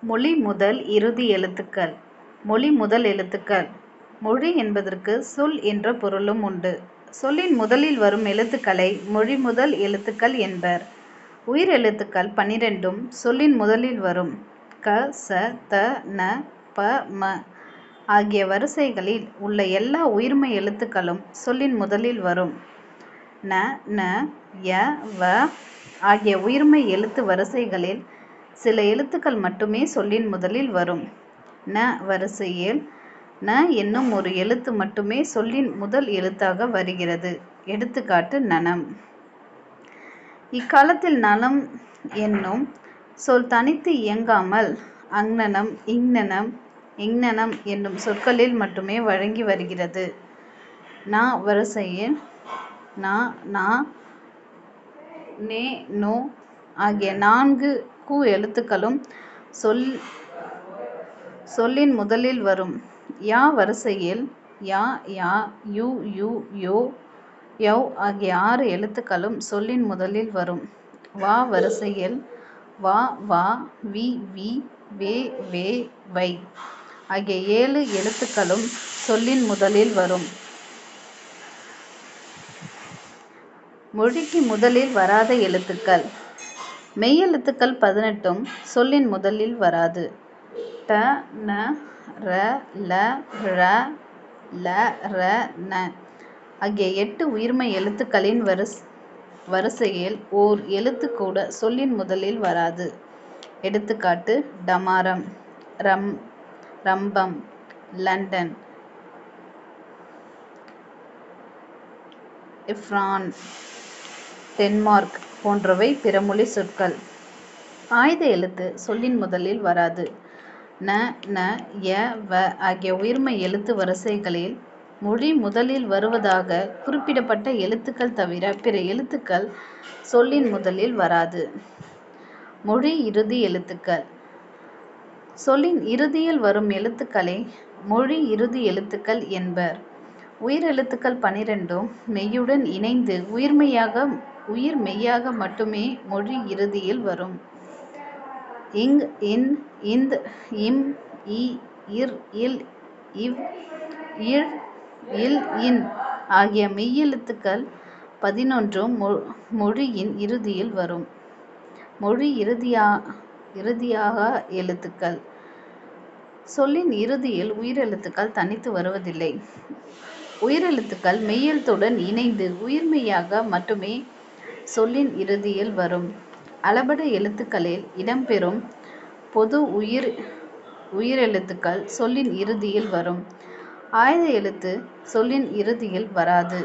மொழி முதல் இறுதி எழுத்துக்கள். மொழி முதல் எழுத்துக்கள். மொழி என்பதற்கு சொல் என்ற பொருளும் உண்டு. சொல்லின் முதலில் வரும் எழுத்துக்களை மொழி முதல் எழுத்துக்கள் என்பர். உயிரெழுத்துக்கள் 12ம் சொல்லின் முதலில் வரும். க, ச, த, ந, ப, ம ஆகிய வரிசைகளில் உள்ள எல்லா உயிர்மெய் எழுத்துக்களும் சொல்லின் முதலில் வரும். ந, ந, ய, வ ஆகிய உயிர்மெய் எழுத்து வரிசைகளில் சில எழுத்துக்கள் மட்டுமே சொல்லின் முதலில் வரும். ந வரிசையில் ந என்னும் ஒரு எழுத்து மட்டுமே சொல்லின் முதல் எழுத்தாக வருகிறது. எடுத்துக்காட்டு நனம். இக்காலத்தில் நலம் என்னும் சொல் தனித்து இயங்காமல் அங்ஙனம், இங்ஙனம், இங்ஙனம் என்னும் சொற்களில் மட்டுமே வழங்கி வருகிறது. ந வரிசையில் ந, நா, நே, நோ ஆகிய 4 கு எழுத்துக்களும் சொல்லின் முதலில் வரும். யா வரிசையில் யா, யா, யு, யூ, யோ, யவ் ஆகிய 6 எழுத்துக்களும் சொல்லின் முதலில் வரும். வா வரிசையில் வா, வா, வி, வி, வே, வே, வை ஆகிய 7 எழுத்துக்களும் சொல்லின் முதலில் வரும். மொழிக்கு முதலில் வராத எழுத்துக்கள். மெய்யெழுத்துக்கள் 18ம் சொல்லின் முதலில் வராது. ட, ந, ர, ல, ழ, ல, ர, ந ஆகிய 8 உயிர்மெய் எழுத்துக்களின் வரிசையில் ஓர் எழுத்து கூட சொல்லின் முதலில் வராது. எடுத்துக்காட்டு டமாரம், ரம்பம், லண்டன், இப்ரான், டென்மார்க் போன்றவை பிறமொழி சொற்கள். ஆய்த எழுத்து சொல்லின் முதலில் வராது. ந, ந, ய, வ ஆகிய உயிர்மெய் எழுத்து வரிசைகளில் மொழி முதலில் வருவதாக குறிப்பிடப்பட்ட எழுத்துக்கள் தவிர பிற எழுத்துக்கள் சொல்லின் முதலில் வராது. மொழி இறுதி எழுத்துக்கள். சொல்லின் இறுதியில் வரும் எழுத்துக்களை மொழி இறுதி எழுத்துக்கள் என்பர். உயிரெழுத்துக்கள் 12ம் மெய்யுடன் இணைந்து உயிர் மெய்யாக மட்டுமே மொழி இறுதியில் வரும். இங், இன், இந்த், இம், இ, இர், இல், இவ், இழ், இல், இன் ஆகிய மெய்யெழுத்துக்கள் 11ம் மொழியின் இறுதியில் வரும். மொழி இறுதியாக எழுத்துக்கள். சொல்லின் இறுதியில் உயிரெழுத்துக்கள் தனித்து வருவதில்லை. உயிரெழுத்துக்கள் மெய்யெழுத்துடன் இணைந்து உயிர்மெய்யாக மட்டுமே சொல்லின் இறுதியில் வரும். அளபெட எழுத்துக்களில் இடம்பெறும் பொது உயிரெழுத்துக்கள் சொல்லின் இறுதியில் வரும். ஆய்த எழுத்து சொல்லின் இறுதியில் வராது.